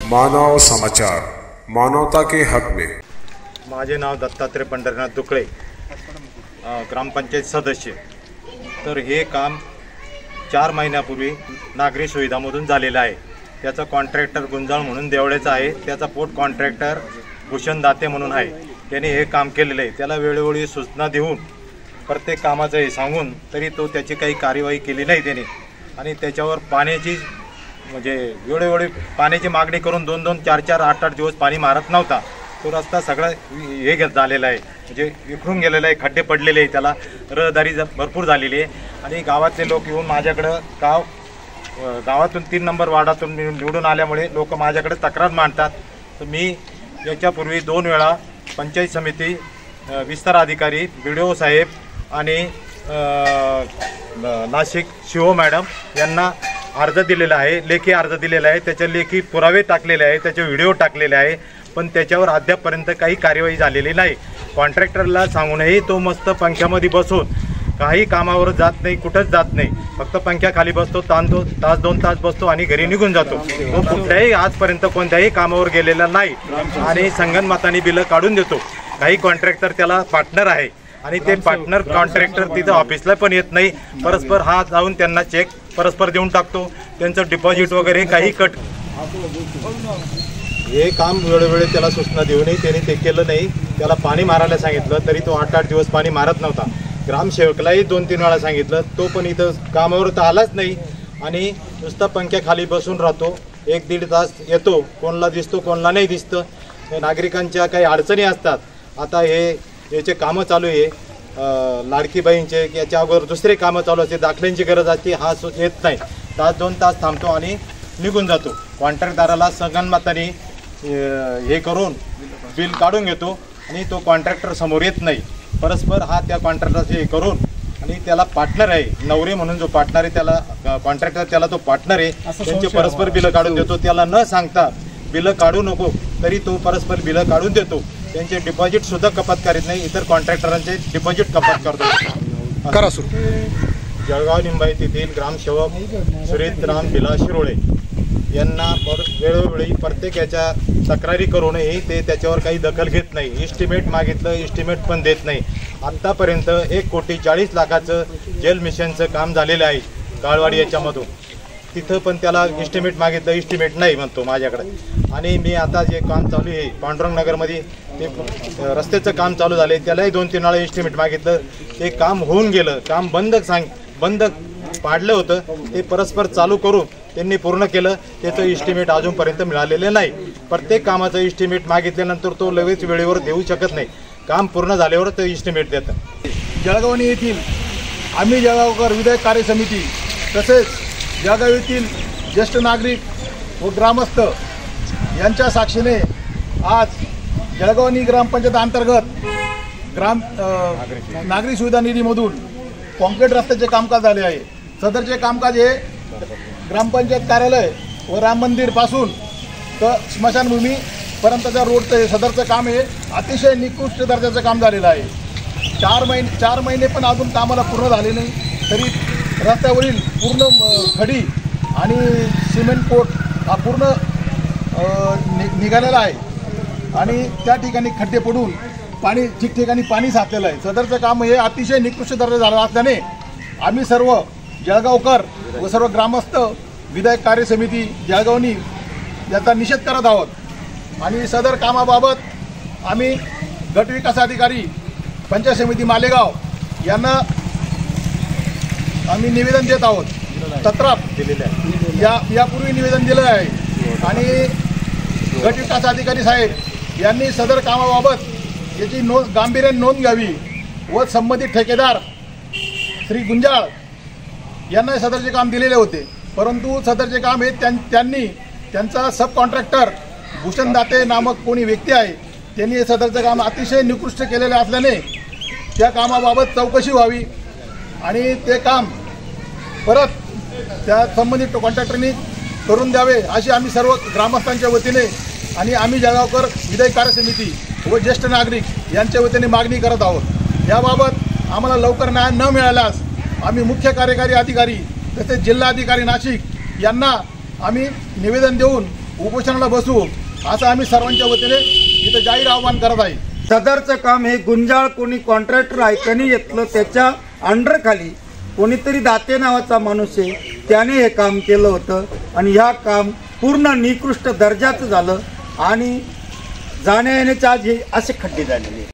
मानव समाचार, मानवता के हक में। माझे नाव दत्तात्रय पंढरीनाथ दुकळे, ग्रामपंचायत सदस्य। तर हे काम 4 महिन्यापूर्वी नागरी सुविधामधून झालेलं आहे। त्याचा कॉन्ट्रॅक्टर गुंजाळ म्हणून देवळ्याचा आहे, त्याचा पोट कॉन्ट्रॅक्टर भूषण दाते म्हणून आहे। त्याने हे काम केलेलं आहे। त्याला वेळोवेळी सूचना देऊन प्रत्येक कामाचं हे सांगून तरी तो त्याची काही कार्यवाही केली नाही त्याने। आणि त्याच्यावर पाण्याची म्हणजे वेळोवेळी पाण्याची मागणी करून 2-2, 4-4, 8-8 दिवस पाणी मारत नव्हता। तो रस्ता सगळा हे झालेला आहे, म्हणजे विखरून गेलेला आहे, खड्डे पडलेले आहे, त्याला रहदारी भरपूर झालेली आहे। आणि गावातले लोक येऊन माझ्याकडं गावातून 3 नंबर वार्डातून निवडून आल्यामुळे लोक माझ्याकडे तक्रार मांडतात। तर मी याच्यापूर्वी 2 वेळा पंचायत समिती विस्तार अधिकारी BDO साहेब आणि नाशिक शिवो मॅडम यांना अर्ज दिलेला आहे, लेखी अर्ज दिलेला आहे, त्याचे लेखी पुरावे टाकलेले आहे, त्याचे व्हिडिओ टाकलेले आहे, पण त्याच्यावर अद्यापपर्यंत काही कार्यवाही झालेली नाही। कॉन्ट्रॅक्टरला सांगूनही तो मस्त पंख्यामध्ये बसून काही कामावर जात नाही, कुठंच जात नाही, फक्त पंख्याखाली बसतो, तास 2 तास बसतो आणि घरी निघून जातो। तो कुठल्याही आजपर्यंत कोणत्याही कामावर गेलेला नाही आणि संगनमताने बिलं काढून देतो। काही कॉन्ट्रॅक्टर त्याला पार्टनर आहे आणि ते पार्टनर कॉन्ट्रॅक्टर तिथं ऑफिसला पण येत नाही, परस्पर हा जाऊन त्यांना चेक परस्पर देऊन टाकतो, त्यांचं डिपॉझिट वगैरे काही कट। हे काम वेळोवेळी त्याला सूचना देऊनही त्याने ते केलं नाही। त्याला पाणी मारायला सांगितलं तरी तो 8-8 दिवस पाणी मारत नव्हता। ग्रामसेवकलाही 2-3 वेळा सांगितलं, तो पण इथं कामावर तर आलाच नाही आणि नुसता पंख्याखाली बसून राहतो। 1-1.5 तास येतो, कोणाला दिसतो कोणाला नाही दिसतं। नागरिकांच्या काही अडचणी असतात। आता याचे कामं चालू आहे, लाडकी बहीणचे, याच्या अगोदर दुसरे कामं चालू असते, दाखल्यांची गरज असते, हा येत नाही, तास 2 तास थांबतो आणि निघून जातो। कॉन्ट्रॅक्टदाराला संगनमताने हे करून बिल काढून घेतो आणि तो कॉन्ट्रॅक्टर समोर येत नाही। परस्पर हा त्या कॉन्ट्रॅक्टरचे हे करून आणि त्याला पार्टनर आहे, नवरे म्हणून जो पार्टनर आहे त्याला कॉन्ट्रॅक्टर, त्याला तो पार्टनर आहे, त्यांचे परस्पर बिलं काढून देतो। त्याला न सांगता बिलं काढू नको तरी तो परस्पर बिलं काढून देतो। त्यांचे डिपॉझिट सुद्धा कपात करीत नाही, इतर कॉन्ट्रॅक्टरांचे डिपॉझिट कपात करतो। करा सुरू। जळगाव लिंबायत येथील ग्रामसेवक सुरेशराम बिला शिरोळे यांना वेळोवेळी प्रत्येक याच्या तक्रारी करूनही ते त्याच्यावर काही दखल घेत नाही। इस्टिमेट मागितलं, इस्टिमेट पण देत नाही। आत्तापर्यंत 1,40,00,000चं जल मिशनचं काम झालेलं आहे काळवाडी याच्यामधून, तिथं पण त्याला इस्टिमेट मागितलं, इस्टिमेट नाही म्हणतो माझ्याकडे। आणि मी आता जे काम चालू आहे पांडुरंगनगरमध्ये ते रस्त्याचं काम चालू झाले, त्यालाही 2-3 वेळा इस्टिमेट मागितलं, ते काम होऊन गेलं। काम बंद पाडलं होतं, ते परस्पर चालू करून त्यांनी पूर्ण केलं, त्याचं इस्टिमेट अजूनपर्यंत मिळालेलं नाही। प्रत्येक कामाचं इस्टिमेट मागितल्यानंतर तो लगेच वेळेवर देऊ शकत नाही, काम पूर्ण झाल्यावर तो इस्टिमेट देतं। जळगावणी येथील आम्ही जळगावकर विधायक कार्य समिती तसेच जळगाव येथील ज्येष्ठ नागरिक व ग्रामस्थ यांच्या साक्षीने आज जळगावणी ग्रामपंचायत अंतर्गत नागरी सुविधा निधीमधून कॉन्क्रीट रस्त्याचे कामकाज झाले आहे। सदरचे कामकाज हे ग्रामपंचायत कार्यालय व राम मंदिरपासून तर स्मशानभूमीपर्यंतच्या रोडचं सदरचं काम हे अतिशय निकृष्ट दर्जाचं काम झालेलं आहे। 4 महिने पण अजून कामाला पूर्ण झाले नाही, तरी रस्त्यावरील पूर्ण खडी आणि सिमेंट कोट हा पूर्ण निघालेला आहे आणि त्या ठिकाणी खड्डे पडून पाणी ठिकठिकाणी पाणी साचलेलं आहे। सदरचं काम हे अतिशय निकृष्ट दर्जा झालं असल्याने आम्ही सर्व जळगावकर व सर्व ग्रामस्थ विधायक कार्य समिती जळगावनी याचा निषेध करत आहोत। आणि सदर कामाबाबत आम्ही गट विकास अधिकारी पंचायत समिती मालेगाव यांना आम्ही निवेदन देत आहोत। तत्राप दिलेलं आहे, यापूर्वी निवेदन दिलं आहे आणि गट विकास अधिकारी साहेब यांनी सदर कामाबाबत याची गांभीर्याने नोंद घ्यावी व संबंधित ठेकेदार श्री गुंजाळ यांना सदरचे काम दिलेले होते, परंतु सदरचे काम हे त्यांनी त्यांचा सब कॉन्ट्रॅक्टर भूषण दाते नामक कोणी व्यक्ती आहे, त्यांनी सदरचं काम अतिशय निकृष्ट केलेले असल्याने त्या कामाबाबत चौकशी व्हावी आणि ते काम परत त्या संबंधित कॉन्ट्रॅक्टरनी करून द्यावे अशी आम्ही सर्व ग्रामस्थांच्या वतीने आणि आम्ही जळगावकर विधायक कार्य समिती व ज्येष्ठ नागरिक यांच्या वतीने मागणी करत आहोत। याबाबत आम्हाला लवकर न्याय न मिळाल्यास आम्ही मुख्य कार्यकारी अधिकारी तसेच जिल्हाधिकारी नाशिक यांना आम्ही निवेदन देऊन उपोषणाला बसू असं आम्ही सर्वांच्या वतीने इथं जाहीर आवाहन करत आहे. सदरचं काम हे गुंजाळ कोणी कॉन्ट्रॅक्टर आहे त्यांनी घेतलं, त्याच्या अंडरखाली कोणीतरी दाते नावाचा माणूस आहे त्याने हे काम केलं होतं आणि ह्या काम पूर्ण निकृष्ट दर्जाचं झालं आणि जाण्या येण्याच्या आज हे असे खड्डे झालेले.